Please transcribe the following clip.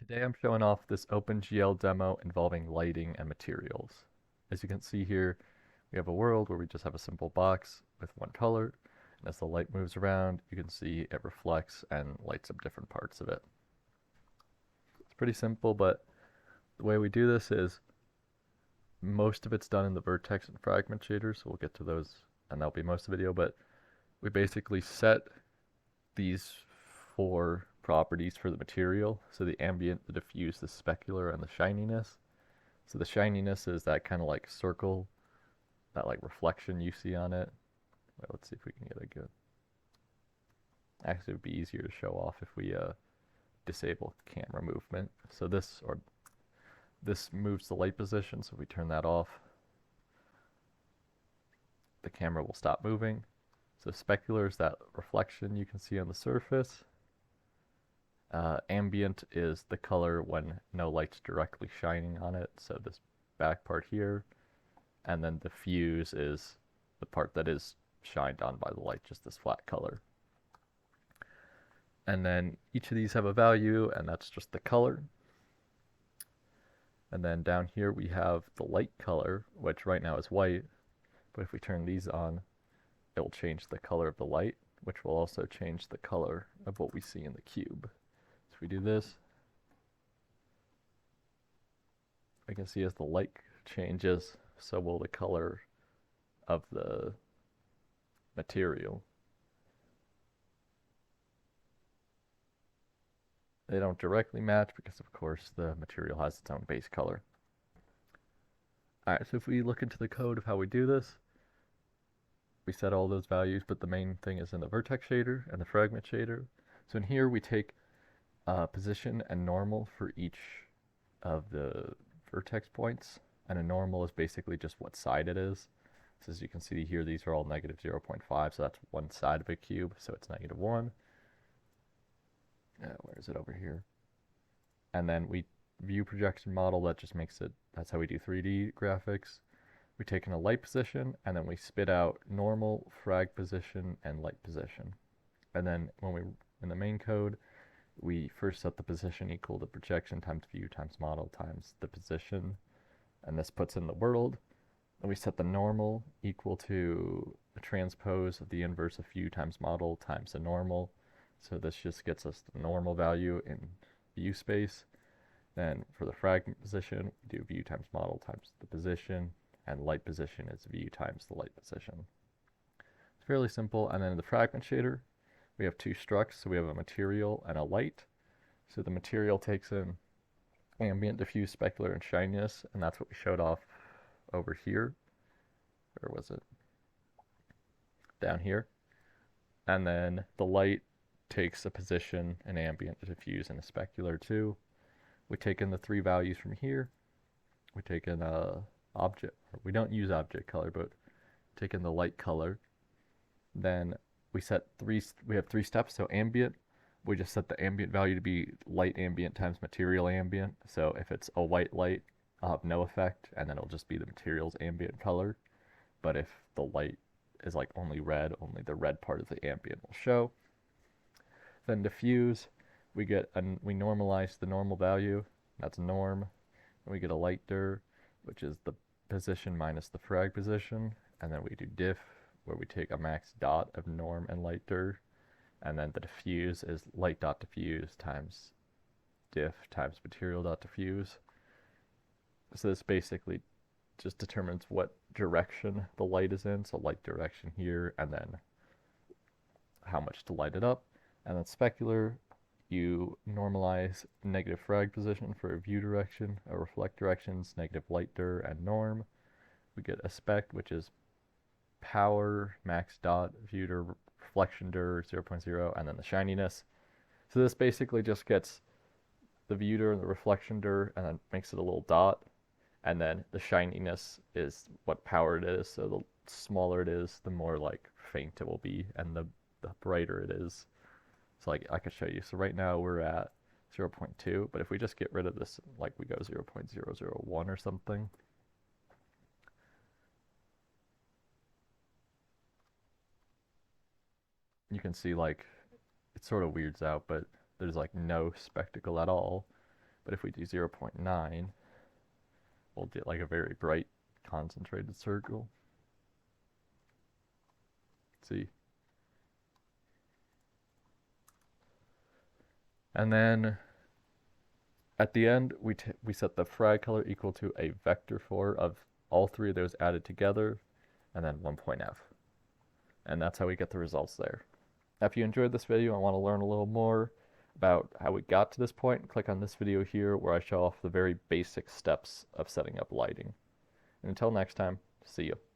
Today I'm showing off this OpenGL demo involving lighting and materials. As you can see here, we have a world where we just have a simple box with one color, and as the light moves around, you can see it reflects and lights up different parts of it. It's pretty simple, but the way we do this is most of it's done in the vertex and fragment shaders, so we'll get to those, and that'll be most of the video, but we basically set these four properties for the material. So the ambient, the diffuse, the specular, and the shininess. So the shininess is that kind of like circle, that like reflection you see on it. Well, let's see if we can get a good. Actually, it would be easier to show off if we disable camera movement. So this moves the light position. So if we turn that off, the camera will stop moving. So specular is that reflection you can see on the surface. Ambient is the color when no light's directly shining on it, so this back part here. And then diffuse is the part that is shined on by the light, just this flat color. And then each of these have a value, and that's just the color. And then down here we have the light color, which right now is white, but if we turn these on, it will change the color of the light, which will also change the color of what we see in the cube. So if we do this, we can see as the light changes, so will the color of the material. They don't directly match because, of course, the material has its own base color. Alright, so if we look into the code of how we do this, we set all those values, but the main thing is in the vertex shader and the fragment shader. So in here we take position and normal for each of the vertex points, and a normal is basically just what side it is. So as you can see here, these are all negative 0.5, so that's one side of a cube, so it's negative 1. Where is it over here? And then we view projection model, that just makes it, that's how we do 3D graphics. We take in a light position, and then we spit out normal, frag position, and light position. And then when we, in the main code, we first set the position equal to projection times view times model times the position, and this puts in the world. And we set the normal equal to the transpose of the inverse of view times model times the normal. So this just gets us the normal value in view space. Then for the fragment position, we do view times model times the position, and light position is view times the light position. It's fairly simple. And then in the fragment shader, we have two structs. So we have a material and a light. So the material takes in ambient, diffuse, specular, and shininess, and that's what we showed off over here. Where was it? Down here. And then the light takes a position, an ambient, a diffuse, and a specular too. We take in the three values from here. We take in object. We don't use object color, but take in the light color. Then we have three steps. So ambient, we just set the ambient value to be light ambient times material ambient. So if it's a white light, I'll have no effect, and then it'll just be the material's ambient color. But if the light is like only red, only the red part of the ambient will show. Then diffuse, we normalize the normal value, that's norm, and we get a light dir, which is the position minus the frag position, and then we do diff, where we take a max dot of norm and light dir, and then the diffuse is light dot diffuse times diff times material dot diffuse. So this basically just determines what direction the light is in, so light direction here, and then how much to light it up. And then specular, you normalize negative frag position for a view direction, a reflect directions, negative light dir, and norm. We get a spec, which is power, max dot, view dir, reflection dir, 0.0, and then the shininess. So this basically just gets the view dir and the reflection dir, and then makes it a little dot. And then the shininess is what power it is, so the smaller it is, the more like faint it will be, and the brighter it is. So like I could show you. So right now we're at 0.2, but if we just get rid of this, like we go 0.001 or something, you can see like it sort of weirds out, but there's like no spectacle at all. But if we do 0.9, we'll get like a very bright concentrated circle. See? And then at the end, we set the frag color equal to a vector 4 of all three of those added together, and then 1.f. And that's how we get the results there. Now, if you enjoyed this video and want to learn a little more about how we got to this point, click on this video here where I show off the very basic steps of setting up lighting. And until next time, see you.